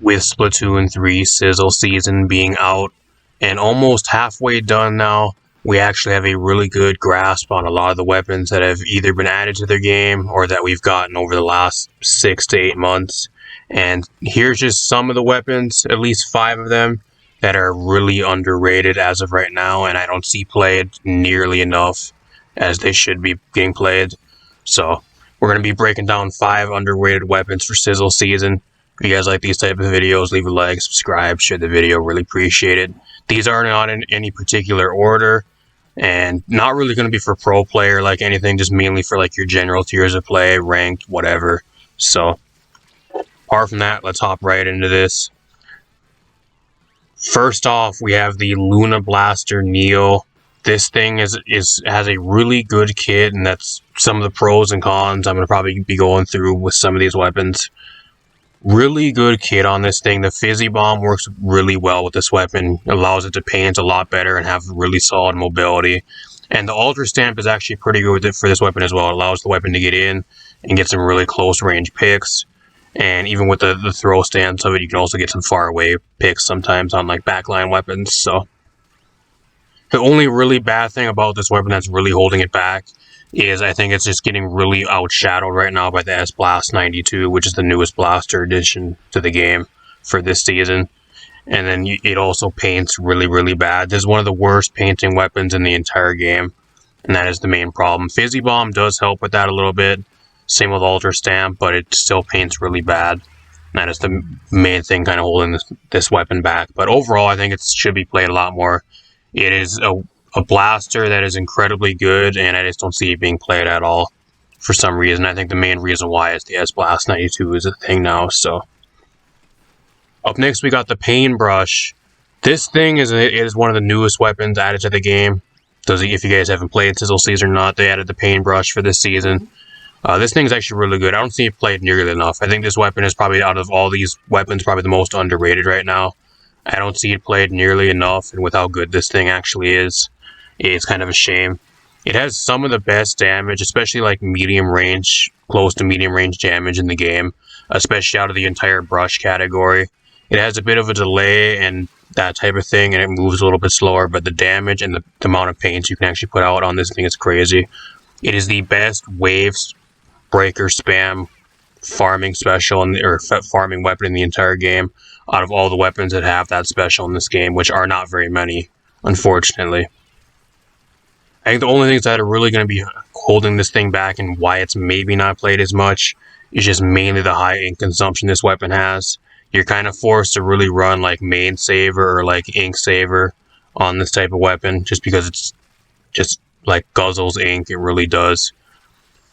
with Splatoon 3 Sizzle season being out and almost halfway done now, we actually have a really good grasp on a lot of the weapons that have either been added to the game or that we've gotten over the last 6 to 8 months. And here's just some of the weapons, at least 5 of them, that are really underrated as of right now, and I don't see played nearly enough as they should be getting played. So we're going to be breaking down 5 underrated weapons for Sizzle season. If you guys like these type of videos, leave a like, subscribe, share the video, really appreciate it. These are not in any particular order, and not really going to be for pro player like anything, just mainly for like your general tiers of play, ranked, whatever. So apart from that, let's hop right into this. First off, we have the Luna Blaster Neo. This thing has a really good kit, and that's some of the pros and cons I'm going to probably be going through with some of these weapons. Really good kit on this thing. The Fizzy Bomb works really well with this weapon. It allows it to paint a lot better and have really solid mobility. And the Ultra Stamp is actually pretty good with it for this weapon as well. It allows the weapon to get in and get some really close range picks. And even with the throw stance of it, you can also get some far away picks sometimes on like backline weapons. So the only really bad thing about this weapon that's really holding it back is I think it's just getting really outshadowed right now by the S-Blast 92, which is the newest blaster addition to the game for this season. And then it also paints really, really bad. This is one of the worst painting weapons in the entire game, and that is the main problem. Fizzy Bomb does help with that a little bit. Same with Ultra Stamp, but it still paints really bad. And that is the main thing kind of holding this weapon back. But overall, I think it should be played a lot more. It is a blaster that is incredibly good, and I just don't see it being played at all for some reason. I think the main reason why is the S-Blast 92 is a thing now. So up next, we got the Paintbrush. This thing is one of the newest weapons added to the game. If you guys haven't played Sizzle season or not, they added the Paintbrush for this season. This thing is actually really good. I don't see it played nearly enough. I think this weapon is probably, out of all these weapons, probably the most underrated right now. I don't see it played nearly enough, and with how good this thing actually is, it's kind of a shame. It has some of the best damage, especially like medium range, close to medium range damage in the game, especially out of the entire brush category. It has a bit of a delay and that type of thing, and it moves a little bit slower, but the damage and the amount of paints you can actually put out on this thing is crazy. It is the best waves breaker spam farming special or farming weapon in the entire game out of all the weapons that have that special in this game, which are not very many, unfortunately. I think the only things that are really going to be holding this thing back and why it's maybe not played as much is just mainly the high ink consumption this weapon has. You're kind of forced to really run like main saver or like ink saver on this type of weapon just because it's just like guzzles ink. It really does.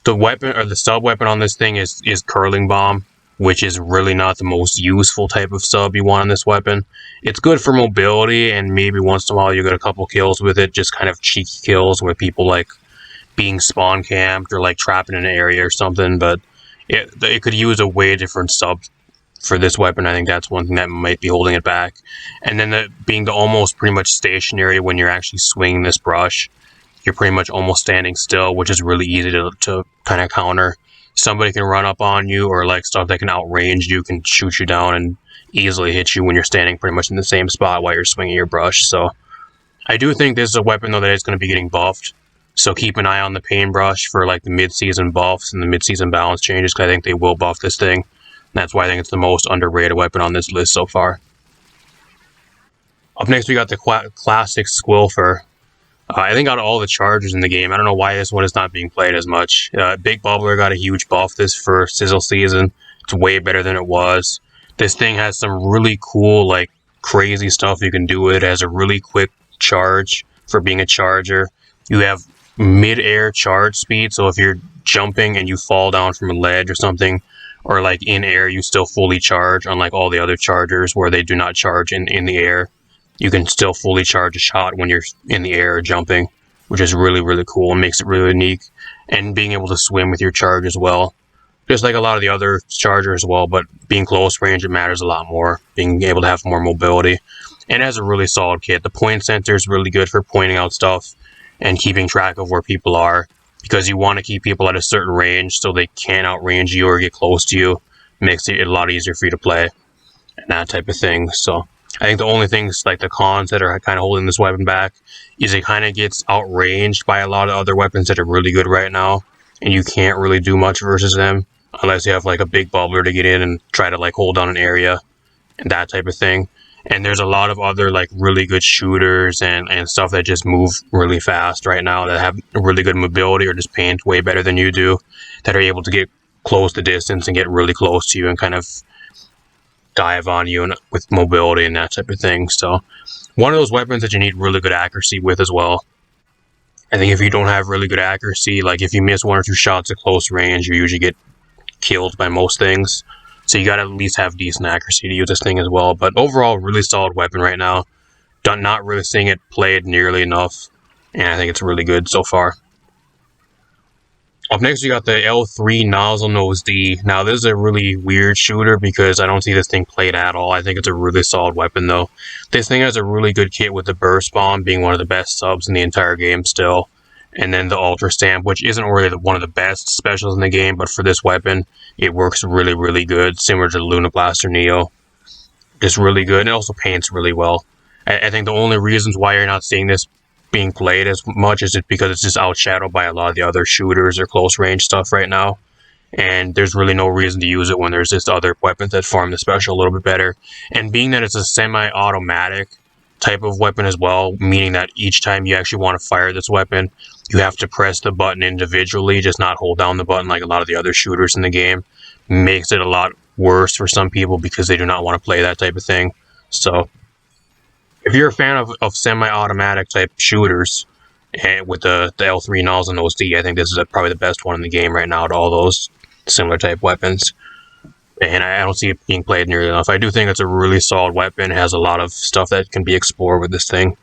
The weapon or the sub weapon on this thing is Curling Bomb, which is really not the most useful type of sub you want on this weapon. It's good for mobility, and maybe once in a while you get a couple kills with it, just kind of cheeky kills where people like being spawn camped or like trapped in an area or something, but it could use a way different sub for this weapon. I think that's one thing that might be holding it back. And then being the almost pretty much stationary when you're actually swinging this brush. You're pretty much almost standing still, which is really easy to kind of counter. Somebody can run up on you, or like stuff that can outrange you can shoot you down and easily hit you when you're standing pretty much in the same spot while you're swinging your brush. So I do think this is a weapon though that is going to be getting buffed. So keep an eye on the Paintbrush for like the mid-season buffs and the mid-season balance changes, because I think they will buff this thing. And that's why I think it's the most underrated weapon on this list so far. Up next, we got the classic Squill. I think out of all the chargers in the game, I don't know why this one is not being played as much. Big Bubbler got a huge buff this for Sizzle season. It's way better than it was. This thing has some really cool, like, crazy stuff you can do with it. It has a really quick charge for being a charger. You have mid-air charge speed, so if you're jumping and you fall down from a ledge or something, or like in air, you still fully charge, unlike all the other chargers where they do not charge in the air. You can still fully charge a shot when you're in the air or jumping, which is really, really cool and makes it really unique. And being able to swim with your charge as well. Just like a lot of the other chargers as well, but being close range, it matters a lot more. Being able to have more mobility. And it has a really solid kit. The point sensor is really good for pointing out stuff and keeping track of where people are, because you want to keep people at a certain range so they can't outrange you or get close to you. Makes it a lot easier for you to play. and that type of thing. So I think the only things like the cons that are kind of holding this weapon back is it kind of gets outranged by a lot of other weapons that are really good right now, and you can't really do much versus them unless you have like a big bubbler to get in and try to like hold down an area and that type of thing. And there's a lot of other like really good shooters and stuff that just move really fast right now that have really good mobility or just paint way better than you do, that are able to get close the distance and get really close to you and kind of dive on you and with mobility and that type of thing. So one of those weapons that you need really good accuracy with as well. I think if you don't have really good accuracy, like if you miss 1 or 2 shots at close range, you usually get killed by most things. So you gotta at least have decent accuracy to use this thing as well. But overall, really solid weapon right now. Not really seeing it played nearly enough, and I think it's really good so far. Up next, you got the L3 Nozzle Nose D. Now, this is a really weird shooter because I don't see this thing played at all. I think it's a really solid weapon, though. This thing has a really good kit with the Burst Bomb being one of the best subs in the entire game still. And then the Ultra Stamp, which isn't really one of the best specials in the game, but for this weapon, it works really, really good, similar to the Luna Blaster Neo. Just really good, and it also paints really well. I think the only reasons why you're not seeing this being played as much is it because it's just outshadowed by a lot of the other shooters or close range stuff right now, and there's really no reason to use it when there's just other weapons that farm the special a little bit better. And being that it's a semi-automatic type of weapon as well, meaning that each time you actually want to fire this weapon, you have to press the button individually, just not hold down the button like a lot of the other shooters in the game, makes it a lot worse for some people because they do not want to play that type of thing. So if you're a fan of semi-automatic type shooters, and with the L3 Nozzle Nose D, I think this is probably the best one in the game right now to all those similar type weapons. And I don't see it being played nearly enough. I do think it's a really solid weapon. It has a lot of stuff that can be explored with this thing.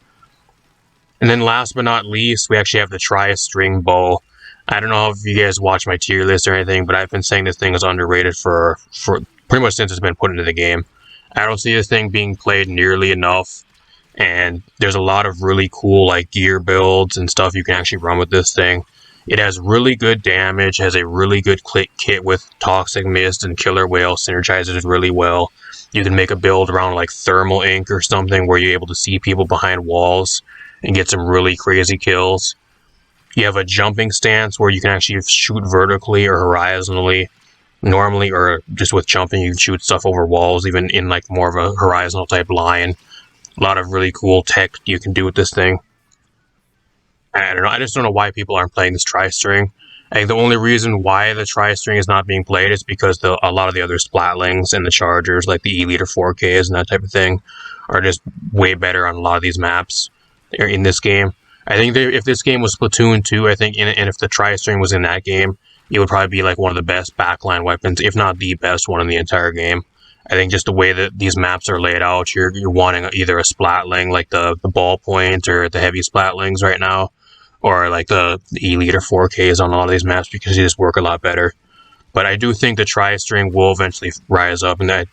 And then last but not least, we actually have the Tristring Bow. I don't know if you guys watch my tier list or anything, but I've been saying this thing is underrated for pretty much since it's been put into the game. I don't see this thing being played nearly enough. And there's a lot of really cool like gear builds and stuff you can actually run with this thing. It has really good damage, has a really good kit with Toxic Mist and Killer Whale, synergizes it really well. You can make a build around like Thermal Ink or something where you're able to see people behind walls and get some really crazy kills. You have a jumping stance where you can actually shoot vertically or horizontally. Normally, or just with jumping, you can shoot stuff over walls, even in like more of a horizontal type line. A lot of really cool tech you can do with this thing. I don't know. I just don't know why people aren't playing this Tristring. I think the only reason why the Tristring is not being played is because a lot of the other Splatlings and the Chargers, like the E-Liter 4Ks and that type of thing, are just way better on a lot of these maps in this game. I think if this game was Splatoon 2, I think, and if the Tristring was in that game, it would probably be like one of the best backline weapons, if not the best one in the entire game. I think just the way that these maps are laid out, you're wanting either a Splatling like the ballpoint or the heavy Splatlings right now, or like the E-Liter 4Ks on a lot of these maps because they just work a lot better. But I do think the Tristring will eventually rise up, and I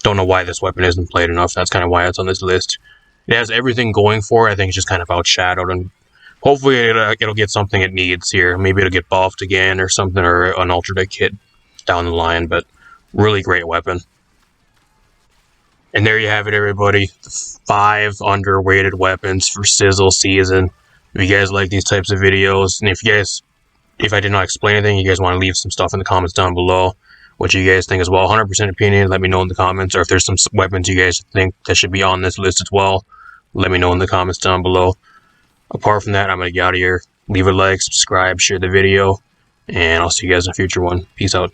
don't know why this weapon isn't played enough. That's kind of why it's on this list. It has everything going for it. I think it's just kind of outshadowed, and hopefully it'll get something it needs here. Maybe it'll get buffed again or something, or an alternate kit down the line, but really great weapon. And there you have it, everybody. 5 underrated weapons for Sizzle season. If you guys like these types of videos, and if I did not explain anything, you guys want to leave some stuff in the comments down below, what you guys think as well. 100% opinion, let me know in the comments. Or if there's some weapons you guys think that should be on this list as well, let me know in the comments down below. Apart from that, I'm going to get out of here. Leave a like, subscribe, share the video, and I'll see you guys in a future one. Peace out.